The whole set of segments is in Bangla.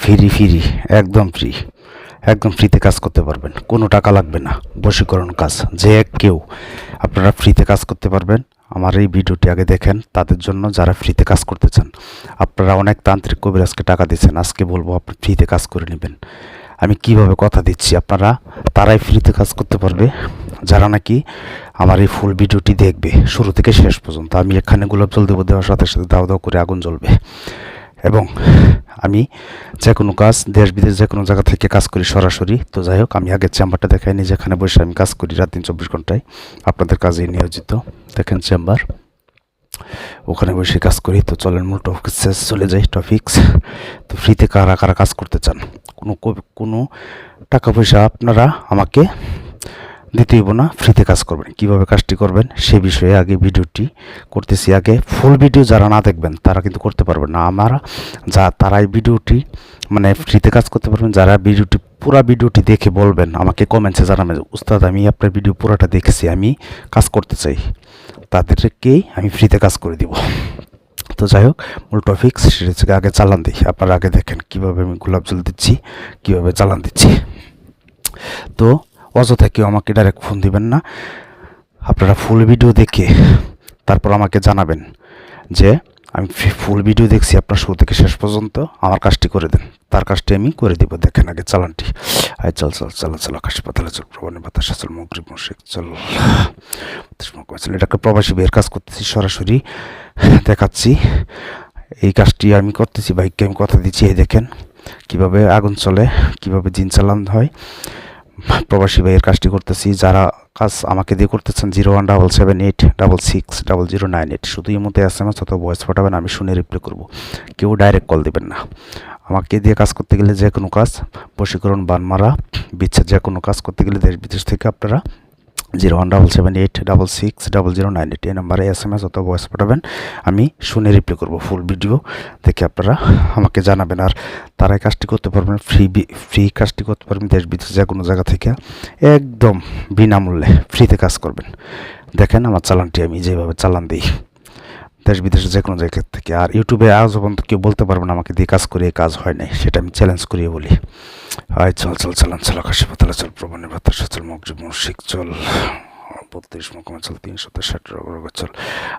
ফ্রি, একদম ফ্রি, একদম ফ্রিতে কাজ করতে পারবেন, কোনো টাকা লাগবে না। বশীকরণ কাজ যে কেউ আপনারা ফ্রিতে কাজ করতে পারবেন। আমার এই ভিডিওটি আগে দেখেন তাদের জন্য যারা ফ্রিতে কাজ করতে চান। আপনারা অনেক তান্ত্রিক কবিরাজকে টাকা দিচ্ছেন, আজকে বলবো আপনি ফ্রিতে কাজ করে নেবেন। আমি কিভাবে কথা দিচ্ছি আপনারা তারাই ফ্রিতে কাজ করতে পারবে যারা নাকি আমার এই ফুল ভিডিওটি দেখবে শুরু থেকে শেষ পর্যন্ত। আমি এখানে গোলাপ জল দেবো, দেওয়ার সাথে সাথে দাও দাও করে আগুন জ্বলবে। এবং আমি যে কোনো কাজ দেশ বিদেশ যে কোনো জায়গা থেকে কাজ করি সরাসরি। তো যাই হোক, আমি আগের চেম্বারটা দেখাইনি, যেখানে বসে আমি কাজ করি রাত দিন 24 ঘন্টায় আপনাদের কাজে নিয়োজিত। দেখেন চেম্বার, ওখানে বসে কাজ করি। তো চলেন মূল টপিক্সে চলে যাই। টপিক্স তো ফ্রিতে কারা কারা কাজ করতে চান, কোনো টাকা পয়সা আপনারা আমাকে দিতে হইব না, ফ্রিতে কাজ করবেন। কিভাবে কাজটি করবেন সে বিষয়ে আগে ভিডিওটি করতেছি। আগে ফুল ভিডিও যারা না দেখবেন তারা কিন্তু করতে পারবেন না। আমরা তারাই ভিডিওটি মানে ফ্রিতে কাজ করতে পারবেন যারা ভিডিওটি পুরো ভিডিওটি দেখে বলবেন, আমাকে কমেন্টসে জানাবেন উস্তাদ আমি আপনার ভিডিও পুরোটা দেখেছি, আমি কাজ করতে চাই, তাদেরকেই আমি ফ্রিতে কাজ করে দিব। তো যাই হোক, মূল টপিক্স সেটা হচ্ছে আগে চালান দিই। আপনারা আগে দেখেন কীভাবে আমি গোলাপ জল দিচ্ছি, কীভাবে চালান দিচ্ছি। তো অযথা কেউ আমাকে ডাইরেক্ট ফোন দিবেন না, আপনারা ফুল ভিডিও দেখে তারপর আমাকে জানাবেন যে আমি ফুল ভিডিও দেখছি, আপনার শুরু থেকে শেষ পর্যন্ত আমার কাজটি করে দেন, তার কাজটি আমি করে দিব। দেখেন আগে চালানটি। চল চল চল চল আকাশ পাতালে চল, প্রবানে বাতাস চল, মগরিব মশিক চল। এটাকে প্রবাসী বের কাজ করতেছি, সরাসরি দেখাচ্ছি। এই কাজটি আমি করতেছি, বাইককে আমি কথা দিচ্ছি। এই দেখেন কিভাবে আগুন চলে, কিভাবে জিন চালান হয়। প্রবাসী ভাইয়ের কাজটি করতেছি। যারা কাজ আমাকে দিয়ে করতেছেন 017786600988 শুধু এই মধ্যে SMS অথবা ভয়েস পাঠাবেন, আমি শুনে রিপ্লাই করব। কেউ ডাইরেক্ট কল দেবেন না। আমাকে দিয়ে কাজ করতে গেলে যে কোনো কাজ, বশীকরণ, বানমারা, বিচ্ছেদ, যে কোনো কাজ করতে গেলে দেশ বিদেশ থেকে আপনারা 017786600988 এই নাম্বারে SMS অথবা ভয়েস পাঠাবেন, আমি শুনে রিপ্লাই করব। ফুল ভিডিও দেখে আপনারা আমাকে জানাবেন। আর তারাই কাজটি করতে পারবেন, ফ্রি কাজটি করতে পারবেন দেশ বিদেশ যে কোনো জায়গা থেকে, একদম বিনামূল্যে ফ্রিতে কাজ করবেন। দেখেন আমার চালানটি আমি যেভাবে চালান দিই দেশ বিদেশে যে কোনো জায়গা থেকে। আর ইউটিউবে আজ পর্যন্ত কেউ বলতে পারবেন আমাকে দিয়ে কাজ করে কাজ হয় নাই, সেটা আমি চ্যালেঞ্জ করিয়ে বলি। চল চল চালান চল, আকাশে পাতালে চল, প্রবণের বাতাস চল, মগরিব মশিক চল, 32 মকমা চল, 360 রোগ চল।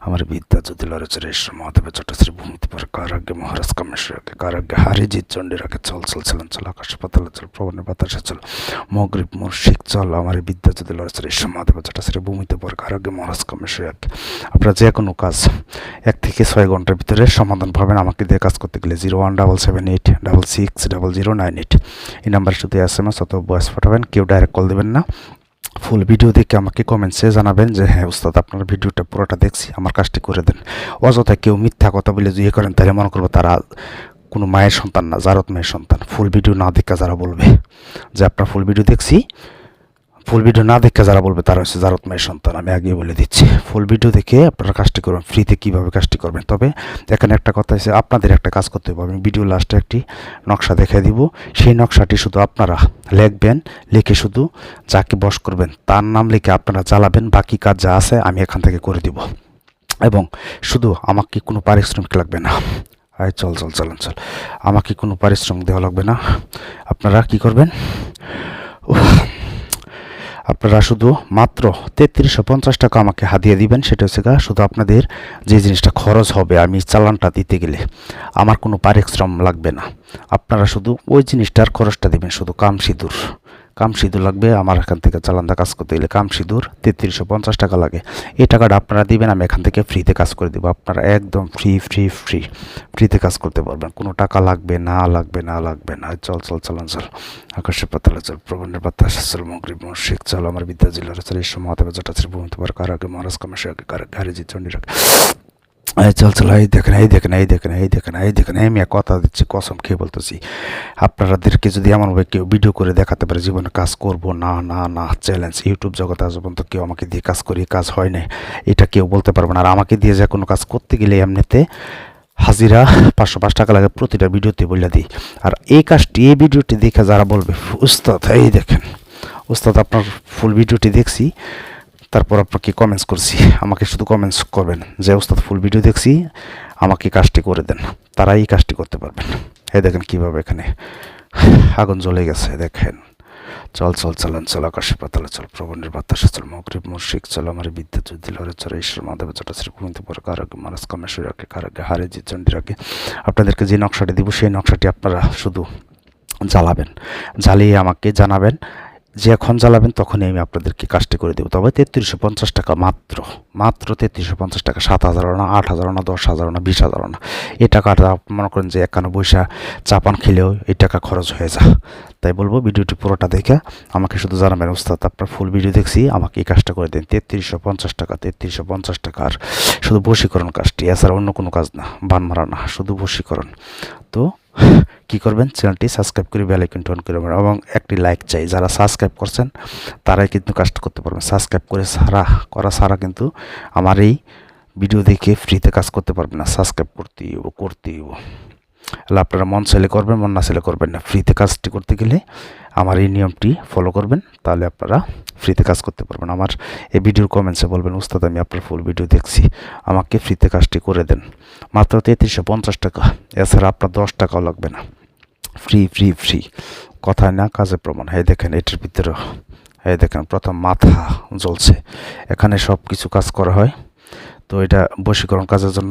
আমার বিদ্যা যদি লড়ে চলে মহাদেবের চটশ্রী ভূমিতে পরে কারাগ্যে মহারাজ কামেশ্বর রাখে, কারাগ্যে হারি জিৎ চণ্ডী রাখে। চল চল চালান চল, আকাশে পাতালে চল, প্রবণের বাতাসে চল, মগরিব মশিক চল। আমার বিদ্যা যদি লড়ে চলে মহাদেবের চটশ্রী ভূমিতে পরে কারাগ্যে মহারাজ কামেশ্বর রাখে। আপনারা যে কোনো কাজ 1 থেকে 6 ঘন্টার ভিতরে সমাধান পাবেন আমাকে দিয়ে কাজ করতে গেলে। 017786600988 এই নাম্বারে শুধু SMS অথবা ভয়েস পাঠাবেন, কেউ ডাইরেক্ট কল দেবেন না। ফুল ভিডিও দেখে আমাকে কমেন্টসে জানাবেন যে হ্যাঁ উস্তাদ আপনার ভিডিওটা পুরোটা দেখছি, আমার কাজটি করে দেন। অযথা কেউ মিথ্যা কথা বলে ইয়ে করেন, তাহলে মনে করবো তারা কোনো মায়ের সন্তান না, জারত মায়ের সন্তান। ফুল ভিডিও না দেখা যারা বলবে যে আপনার ফুল ভিডিও দেখছি, ফুল ভিডিও না দেখে যারা বলবে তারা হচ্ছে জারত মায়ের সন্তান। আমি আগে বলে দিচ্ছি, ফুল ভিডিও দেখে আপনারা কাজটি করবেন। ফ্রিতে কীভাবে কাজটি করবেন, তবে এখানে একটা কথা আছে, আপনাদের একটা কাজ করতে হবে। আমি ভিডিও লাস্টে একটি নকশা দেখিয়ে দিব, সেই নকশাটি শুধু আপনারা লিখবেন, লিখে শুধু যাকে বশ করবেন তার নাম লিখে আপনারা চালাবেন। বাকি কাজ যা আছে আমি এখান থেকে করে দিব, এবং শুধু আমাকে কোনো পারিশ্রমিক লাগবে না। চল চল চালান চল, আমাকে কোনো পারিশ্রমিক দেওয়া লাগবে না। আপনারা কি করবেন, আপনারা শুধু মাত্র 3350 টাকা আমাকে হাতিয়ে দিবেন। সেটা হচ্ছে শুধু আপনাদের যে জিনিসটা খরচ হবে আমি চালানটা দিতে গেলে, আমার কোনো পারিশ্রম লাগবে না। আপনারা শুধু ওই জিনিসটার খরচটা দেবেন, শুধু কাম সিঁদুর লাগবে আমার এখান থেকে চালানটা কাজ করতে গেলে। কাম সিঁদুর 3350 টাকা লাগে, এই টাকাটা আপনারা দিবেন, আমি এখান থেকে ফ্রিতে কাজ করে দেবো। আপনারা একদম ফ্রিতে কাজ করতে পারবেন, কোনো টাকা লাগবে না। চল চল চালান চল, আকাশের পাতালে চল, প্রবণের বাতাস চল, মগরিব মশিক চল। আমার বিদ্যা জিল্লার চল, এই সময় মহাদেবের জটাশ্রী ভূমিতে পর কারাগে মহারাজ কামেশ্বর রাখে, কারাগে হারি জিৎ চণ্ডী রাখে। চল চল, এই দেখেন আমি কথা দিচ্ছি, কসম খেয়ে বলতেছি। আপনাদেরকে যদি এমনভাবে কেউ ভিডিও করে দেখাতে পারে জীবনে কাজ করবো না, চ্যালেঞ্জ। ইউটিউব জগতে আজ পর্যন্ত কেউ আমাকে দিয়ে কাজ করি কাজ হয় না, এটা কেউ বলতে পারবে না। আর আমাকে দিয়ে যে কোনো কাজ করতে গেলে এমনিতে হাজিরা 505 টাকা লাগে প্রতিটা ভিডিওতে বলে দিই। আর এই কাজটি, এই ভিডিওটি দেখে যারা বলবে উস্তাদ এই দেখেন উস্তাদ আপনার ফুল ভিডিওটি দেখছি, তারপর আপনাকে কমেন্টস করছি, আমাকে শুধু কমেন্টস করবেন যে উস্তাদ ফুল ভিডিও দেখছি, আমাকে কাজটি করে দেন, তারাই এই কাজটি করতে পারবেন। এই দেখেন কীভাবে এখানে আগুন জ্বলে গেছে। দেখেন চল চল চলন চল আকাশে পাতালে চল প্রবণের বাতাসে চল মগরিব মুর্শিক চল আমার বিদ্যা যুদ্ধ লড়ে চল ঈশ্বর মাধব জটা শ্রী গোবিন্দ পর কারাগে মানস কামেশ্বরাকে কারাগে হারে জি চণ্ডীরাকে। আপনাদেরকে যে নকশাটি দিব সেই নকশাটি আপনারা শুধু জ্বালাবেন, জ্বালিয়ে আমাকে জানাবেন। যখন জ্বালাবেন তখনই আমি আপনাদেরকে কাজটি করে দেবো। তবে 3350 টাকা, মাত্র 3350 টাকা। 7000 না, 8000 না, 10,000 না, 20,000 না। এই টাকাটা মনে করেন যে 51 পয়সা চাপান খেলেও এই টাকা খরচ হয়ে যায়। তাই বলবো ভিডিওটি পুরোটা দেখে আমাকে শুধু জানাবেন উস্তাদ আপনার ফুল ভিডিও দেখছি, আমাকে এই কাজটা করে দিন। 3350 টাকা, 3350 টাকা। আর শুধু বশীকরণ কাজটি, এছাড়া অন্য কোনো কাজ না, বান মারা না, শুধু বশীকরণ। তো কি করবেন, চ্যানেলটি সাবস্ক্রাইব করে বেল আইকনটি অন করে রাখবেন এবং একটি লাইক চাই। যারা সাবস্ক্রাইব করছেন তারাই কিন্তু কাজটা করতে পারবেন। সাবস্ক্রাইব করা ছাড়া কিন্তু আমার এই ভিডিও দেখে ফ্রিতে কাজ করতে পারবেন না। সাবস্ক্রাইব করতেই হবো। তাহলে আপনারা মন চাইলে করবেন, মন না চাইলে করবেন না। ফ্রিতে কাজটি করতে গেলে আমার এই নিয়মটি ফলো করবেন, তাহলে আপনারা ফ্রিতে কাজ করতে পারবেন। আমার এই ভিডিওর কমেন্টসে বলবেন উস্তাদ আমি আপনার ফুল ভিডিও দেখছি, আমাকে ফ্রিতে কাজটি করে দেন। মাত্র 3350 টাকা, এছাড়া আপনার 10 টাকাও লাগবে না। ফ্রি কথায় না কাজে প্রমাণ। এই দেখেন এটার ভিতরে, এই দেখেন প্রথম মাথা জ্বলছে। এখানে সব কিছু কাজ করা হয়। তো এটা বশীকরণ কাজের জন্য